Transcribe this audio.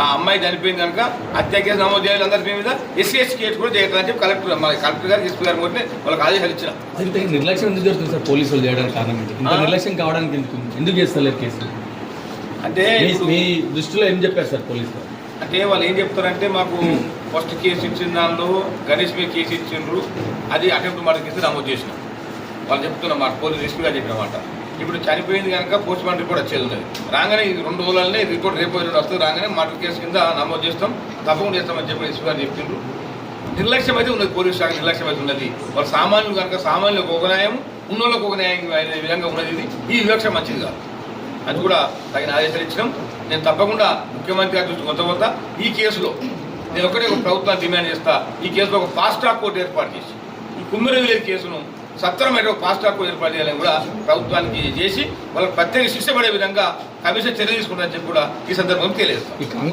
ఆ అమ్మాయి చనిపోయింది కనుక హత్య కేసు నమోదు చేయాలి అందరి మీద, ఎస్సీ కేసు కూడా చేయాలని చెప్పి కలెక్టర్ గారికి ఎస్పీ గారు కూడా వాళ్ళకి ఆదేశాలు ఇచ్చిన. నిర్లక్ష్యం ఎందుకు జరుగుతుంది సార్ పోలీసులు చేయడానికి కారణం ఏంటి? నిర్లక్ష్యం కావడానికి ఎందుకు చేస్తలేరు కేసు? అంటే మీ దృష్టిలో ఏం చెప్పారు సార్ పోలీసులు? అంటే వాళ్ళు ఏం చెప్తారంటే మాకు ఫస్ట్ కేసు ఇచ్చిన దానిలో గణేష్ మీద కేసు ఇచ్చిండ్రు, అది అటెంప్ట్ మర్డర్ కేసు నమోదు చేసినాం వాళ్ళు చెప్తున్నమాట, పోలీసు ఎస్పీ గారు చెప్పినమాట. ఇప్పుడు చనిపోయింది కనుక పోస్ట్ మార్టం రిపోర్ట్ వచ్చేది ఉన్నది, రాగానే 2 రోజులనే రిపోర్ట్ రేపు వస్తుంది, రాగానే మర్డర్ కేసు కింద నమోదు చేస్తాం, తప్పకుండా చేస్తామని చెప్పి ఎస్పీ గారు చెప్తుండ్రు. నిర్లక్ష్యం అయితే ఉన్నది, పోలీసు శాఖ నిర్లక్ష్యం అయితే ఉన్నది. వాళ్ళ సామాన్యులు కనుక సామాన్యులకు ఒక న్యాయం, ఉన్నోళ్ళకు ఒక న్యాయం అనే విధంగా ఉన్నది. ఈ వివక్ష మంచిది కాదు, అది కూడా తగిన ఆదేశాలు ఇచ్చినాం. నేను తప్పకుండా ముఖ్యమంత్రి గారి దృష్టి కొత్త ఈ కేసులో నేను ఒకటే ఒక ప్రభుత్వాన్ని డిమాండ్ చేస్తా, ఈ కేసులో ఒక ఫాస్ట్ ట్రాక్ కోర్టు ఏర్పాటు చేసి ఈ కుమ్మిరవిలేరు కేసును సత్వరమైన ఒక ఫాస్ట్ ట్రాక్ కోర్టు ఏర్పాటు చేయాలని కూడా ప్రభుత్వానికి చేసి వాళ్ళకి ప్రత్యేక శిక్ష పడే విధంగా కమిషన్ చర్య తీసుకుంటారని చెప్పి కూడా ఈ సందర్భంగా తెలియజేస్తాం.